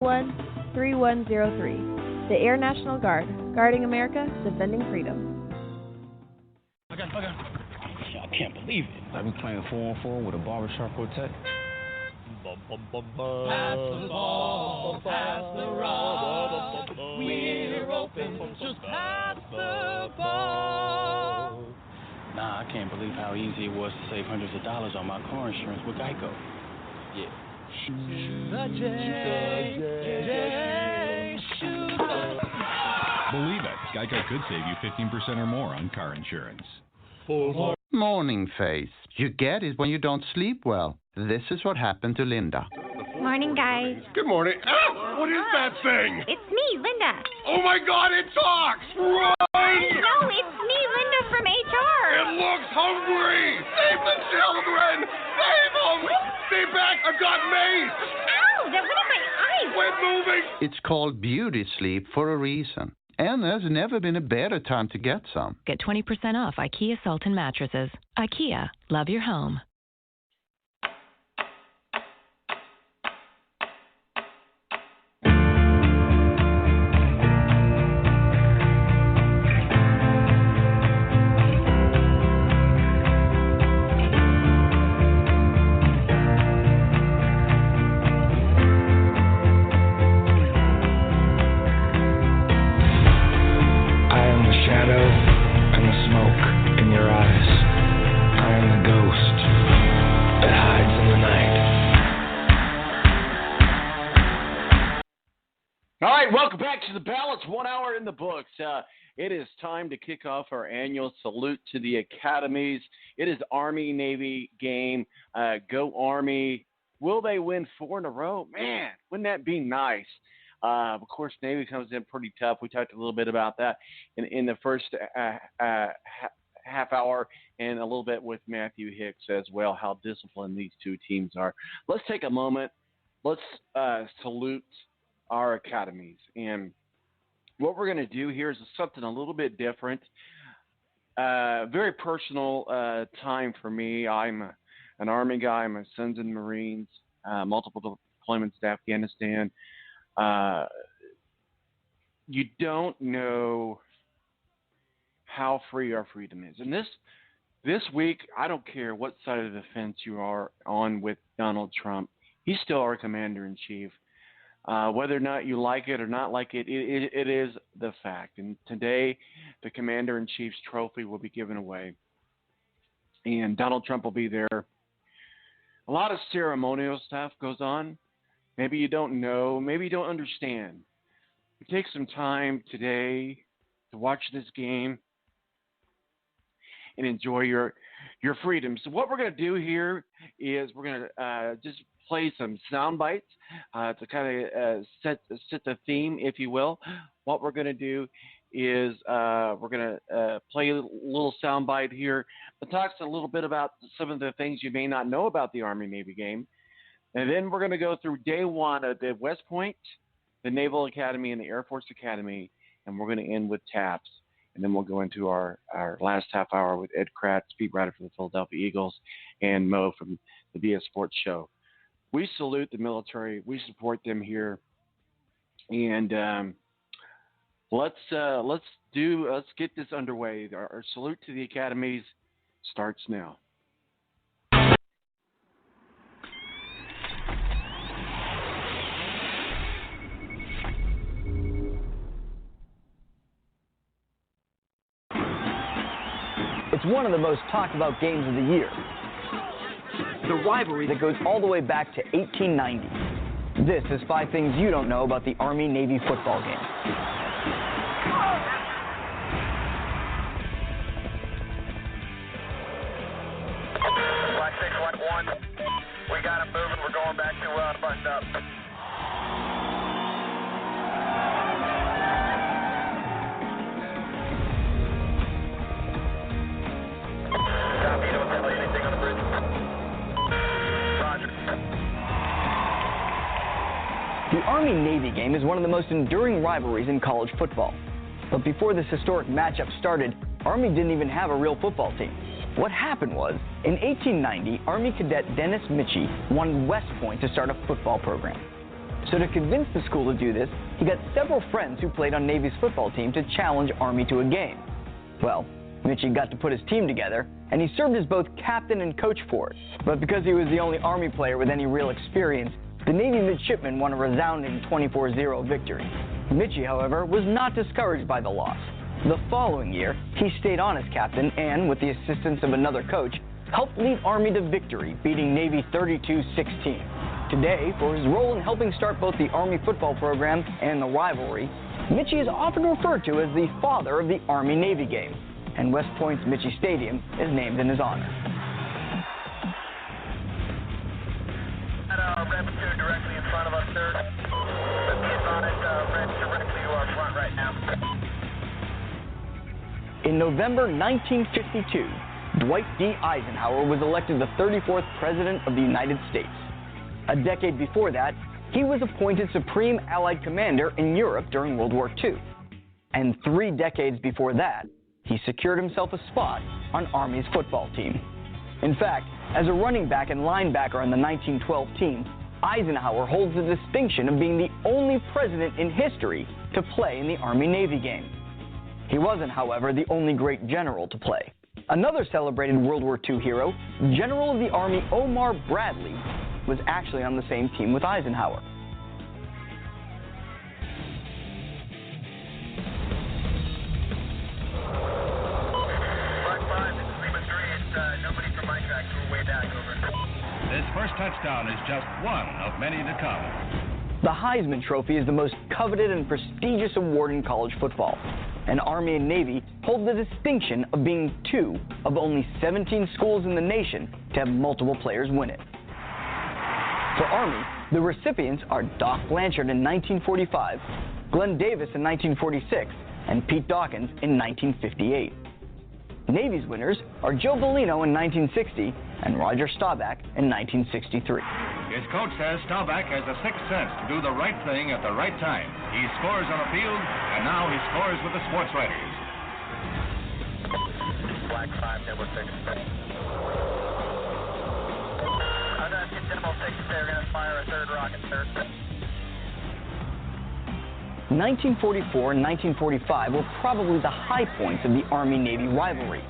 3103. The Air National Guard, guarding America, defending freedom. Okay. I can't believe it. I've been playing 4-on-4 with a barbershop quartet. Pass the ball, pass the rock. We're open, just pass the ball. Nah, I can't believe how easy it was to save hundreds of dollars on my car insurance with Geico. Yeah. Believe it, Geico could save you 15% or more on car insurance. Morning face. You get it when you don't sleep well. This is what happened to Linda. Morning, guys. Good morning. Ah, what is that thing? It's me, Linda. Oh my God, it talks! Run! No, it's me, Linda from HR. It looks hungry! Save the children! Save them! Stay back! I've got mace! Ow, that went in my eyes. Quit moving! It's called beauty sleep for a reason. And there's never been a better time to get some. Get 20% off IKEA Sultan mattresses. IKEA, love your home. All right, welcome back to the Balance. 1 hour in the books. It is time to kick off our annual salute to the academies. It is Army-Navy game. Go Army. Will they win 4 in a row? Man, wouldn't that be nice? Of course, Navy comes in pretty tough. We talked a little bit about that in the first half hour and a little bit with Matthew Hicks as well, how disciplined these two teams are. Let's take a moment. Let's salute our academies. And what we're going to do here is something a little bit different. Very personal time for me. I'm an Army guy. My son's in the Marines, multiple deployments to Afghanistan. You don't know how free our freedom is. And this week, I don't care what side of the fence you are on with Donald Trump. He's still our commander-in-chief. Whether or not you like it or not like it, it is the fact. And today, the Commander-in-Chief's trophy will be given away. And Donald Trump will be there. A lot of ceremonial stuff goes on. Maybe you don't know. Maybe you don't understand. Take some time today to watch this game and enjoy your freedom. So what we're going to do here is we're going to just play some sound bites to kind of set the theme, if you will. What we're going to do is we're going to play a little sound bite here that talks a little bit about some of the things you may not know about the Army-Navy game. And then we're going to go through day one of the West Point, the Naval Academy, and the Air Force Academy, and we're going to end with TAPS. And then we'll go into our last half hour with Ed Kracz, beat writer for the Philadelphia Eagles, and Mo from the BS Sports Show. We salute the military. We support them here, and let's get this underway. Our salute to the academies starts now. It's one of the most talked about games of the year. The rivalry that goes all the way back to 1890. This is 5 things you don't know about the Army-Navy football game. Black 611, we got him moving. We're going back to buttoned up. Copy, don't tell me anything on the bridge. The Army-Navy game is one of the most enduring rivalries in college football. But before this historic matchup started, Army didn't even have a real football team. What happened was, in 1890, Army cadet Dennis Mitchie wanted West Point to start a football program. So to convince the school to do this, he got several friends who played on Navy's football team to challenge Army to a game. Well, Mitchie got to put his team together, and he served as both captain and coach for it. But because he was the only Army player with any real experience, the Navy midshipmen won a resounding 24-0 victory. Mitchie, however, was not discouraged by the loss. The following year, he stayed on as captain and, with the assistance of another coach, helped lead Army to victory, beating Navy 32-16. Today, for his role in helping start both the Army football program and the rivalry, Mitchie is often referred to as the father of the Army-Navy game, and West Point's Mitchie Stadium is named in his honor. Red 2 directly in front of us, sir. Let's be advised, red directly to our front right now. In November 1952, Dwight D. Eisenhower was elected the 34th President of the United States. A decade before that, he was appointed Supreme Allied Commander in Europe during World War II. And 3 decades before that, he secured himself a spot on Army's football team. In fact, as a running back and linebacker on the 1912 team, Eisenhower holds the distinction of being the only president in history to play in the Army-Navy game. He wasn't, however, the only great general to play. Another celebrated World War II hero, General of the Army Omar Bradley, was actually on the same team with Eisenhower. This first touchdown is just one of many to come. The Heisman Trophy is the most coveted and prestigious award in college football, and Army and Navy hold the distinction of being 2 of only 17 schools in the nation to have multiple players win it. For Army, the recipients are Doc Blanchard in 1945, Glenn Davis in 1946, and Pete Dawkins in 1958. Navy's winners are Joe Bellino in 1960 and Roger Staubach in 1963. His coach says Staubach has a sixth sense to do the right thing at the right time. He scores on the field, and now he scores with the sports writers. Black 5, Double 6. I'm going to get Double 6 there. We're going to fire a third rocket, sir. 1944 and 1945 were probably the high points of the Army-Navy rivalry.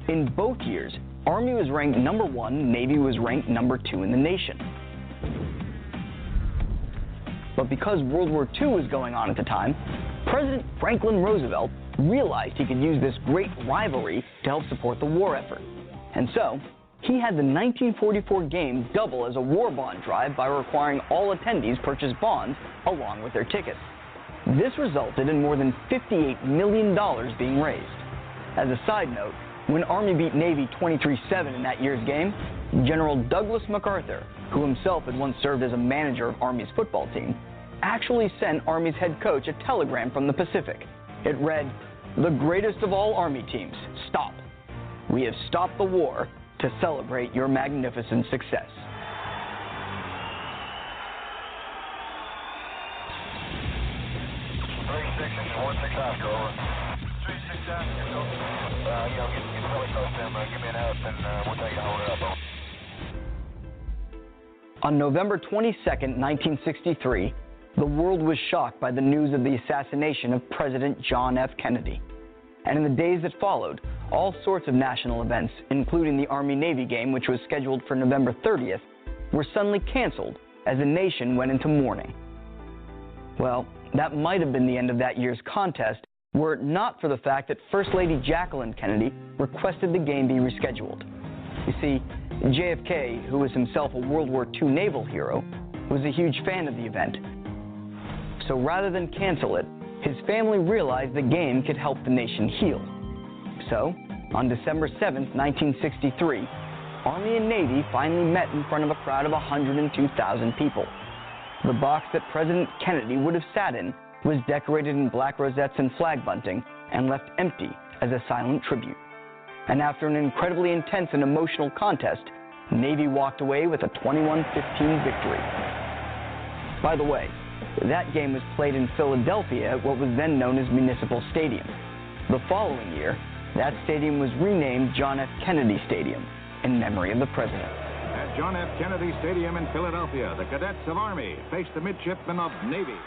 In both years, Army was ranked number 1, Navy was ranked number 2 in the nation. But because World War II was going on at the time, President Franklin Roosevelt realized he could use this great rivalry to help support the war effort. And so, he had the 1944 game double as a war bond drive by requiring all attendees purchase bonds along with their tickets. This resulted in more than $58 million being raised. As a side note, when Army beat Navy 23-7 in that year's game, General Douglas MacArthur, who himself had once served as a manager of Army's football team, actually sent Army's head coach a telegram from the Pacific. It read, "The greatest of all Army teams, stop. We have stopped the war to celebrate your magnificent success." On November 22, 1963, the world was shocked by the news of the assassination of President John F. Kennedy. And in the days that followed, all sorts of national events, including the Army-Navy game, which was scheduled for November 30th, were suddenly canceled as the nation went into mourning. Well, that might have been the end of that year's contest, were it not for the fact that First Lady Jacqueline Kennedy requested the game be rescheduled. You see, JFK, who was himself a World War II naval hero, was a huge fan of the event. So rather than cancel it, his family realized the game could help the nation heal. So, on December 7, 1963, Army and Navy finally met in front of a crowd of 102,000 people. The box that President Kennedy would have sat in was decorated in black rosettes and flag bunting and left empty as a silent tribute. And after an incredibly intense and emotional contest, Navy walked away with a 21-15 victory. By the way, that game was played in Philadelphia at what was then known as Municipal Stadium. The following year, that stadium was renamed John F. Kennedy Stadium in memory of the president. As John F. Kennedy Stadium in Philadelphia, the cadets of Army face the midshipmen of Navy.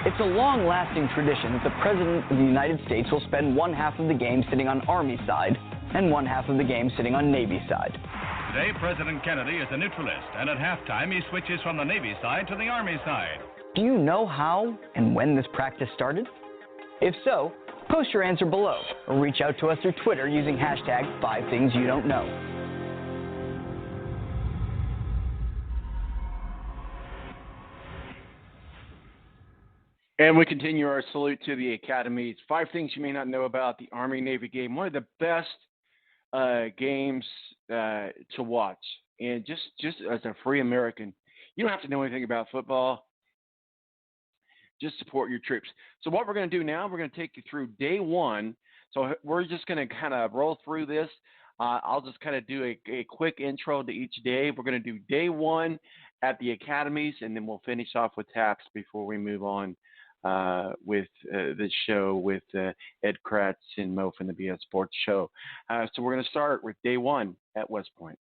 It's a long-lasting tradition that the President of the United States will spend one half of the game sitting on Army side and one half of the game sitting on Navy side. Today, President Kennedy is a neutralist, and at halftime he switches from the Navy side to the Army side. Do you know how and when this practice started? If so, post your answer below or reach out to us through Twitter using hashtag 5ThingsYouDon'tKnow. And we continue our salute to the academies. 5 things you may not know about the Army-Navy game. One of the best games to watch. And just as a free American, you don't have to know anything about football. Just support your troops. So what we're going to do now, we're going to take you through day one. So we're just going to kind of roll through this. I'll just kind of do a quick intro to each day. We're going to do day one at the academies, and then we'll finish off with TAPS before we move on with the show with Ed Kracz and Mo from the BS Sports Show. So we're going to start with day one at West Point.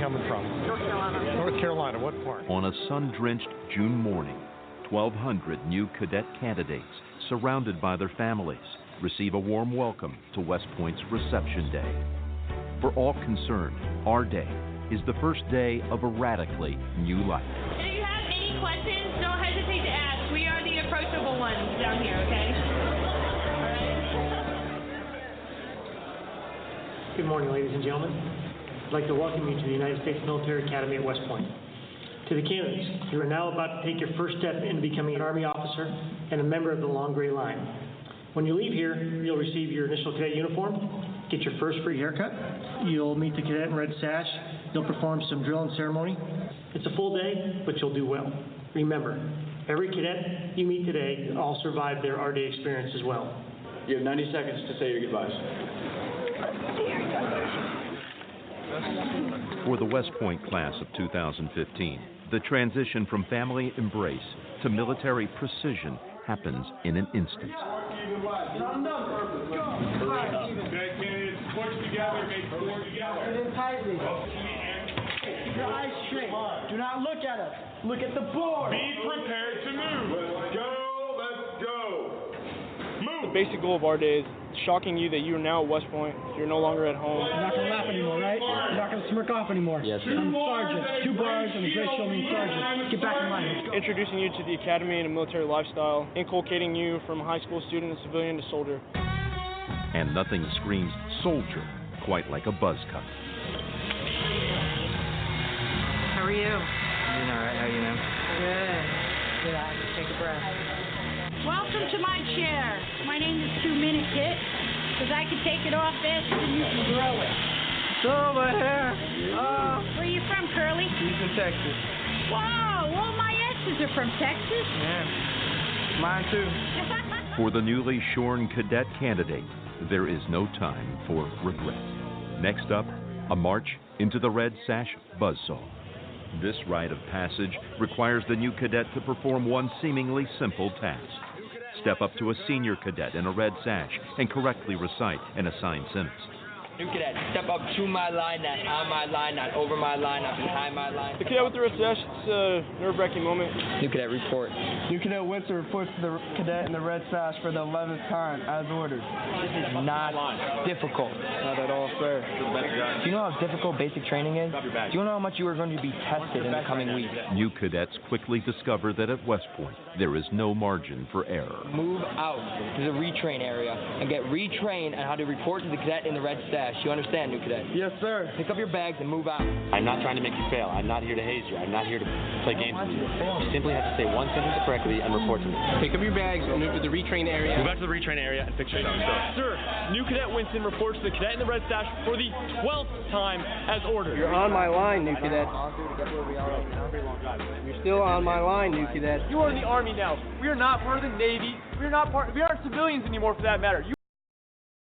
Coming from? North Carolina. What part? On a sun-drenched June morning, 1,200 new cadet candidates, surrounded by their families, receive a warm welcome to West Point's reception day. For all concerned, our day is the first day of a radically new life. If you have any questions, don't hesitate to ask. We are the approachable ones down here, okay? Good morning, ladies and gentlemen. I'd like to welcome you to the United States Military Academy at West Point. To the candidates, you are now about to take your first step into becoming an Army officer and a member of the Long Gray Line. When you leave here, you'll receive your initial cadet uniform, get your first free haircut, you'll meet the cadet in red sash, you'll perform some drill and ceremony. It's a full day, but you'll do well. Remember, every cadet you meet today all survived their R-Day experience as well. You have 90 seconds to say your goodbyes. For the West Point class of 2015, the transition from family embrace to military precision happens in an instant. Keep your eyes straight. Do not look at us. Look at the board. Be prepared to move. Let's go. Let's go. Move. The basic goal of our day is shocking you that you are now at West Point. You're no longer at home. You're not going to laugh anymore, right? You're not going to smirk off anymore. Yes, sir. I'm Sergeant. 2 bars and a great showman sergeant. Get back in line. Let's go. Introducing you to the academy and a military lifestyle, inculcating you from high school student and civilian to soldier. And nothing screams soldier quite like a buzz cut. How are you? Doing all right. How are you, ma'am? Good. Good. I just take a breath. Welcome to my chair. My name is 2 Minute Kit, because I can take it off faster than you can grow it. It's over here. Where are you from, Curly? He's from Texas. Wow, all my exes are from Texas. Yeah. Mine too. For the newly shorn cadet candidate, there is no time for regret. Next up, a march into the red sash buzzsaw. This rite of passage requires the new cadet to perform one seemingly simple task. Step up to a senior cadet in a red sash and correctly recite an assigned sentence. New cadet, step up to my line, not on my line, not over my line, not behind my line. The cadet with the red sash, it's a nerve-wracking moment. New cadet, report. New cadet Winter reports to the cadet in the red sash for the 11th time, as ordered. This is not difficult. Not at all, sir. Do you know how difficult basic training is? Do you know how much you are going to be tested in the coming weeks? New cadets quickly discover that at West Point, there is no margin for error. Move out to the retrain area and get retrained on how to report to the cadet in the red sash. sash. You understand, new cadet? Yes, sir. Pick up your bags and move out. I'm not trying to make you fail. I'm not here to haze you. I'm not here to play games with you. You simply have to say one sentence correctly and report to me. Pick up your bags and move to the retrain area. Move out to the retrain area and fix yourself. Sir, new cadet Winston reports to the cadet in the red sash for the 12th time as ordered. You're on my line, new cadet. You're still on my line, new cadet. You are in the Army now. We are not part of the Navy. We aren't civilians anymore for that matter.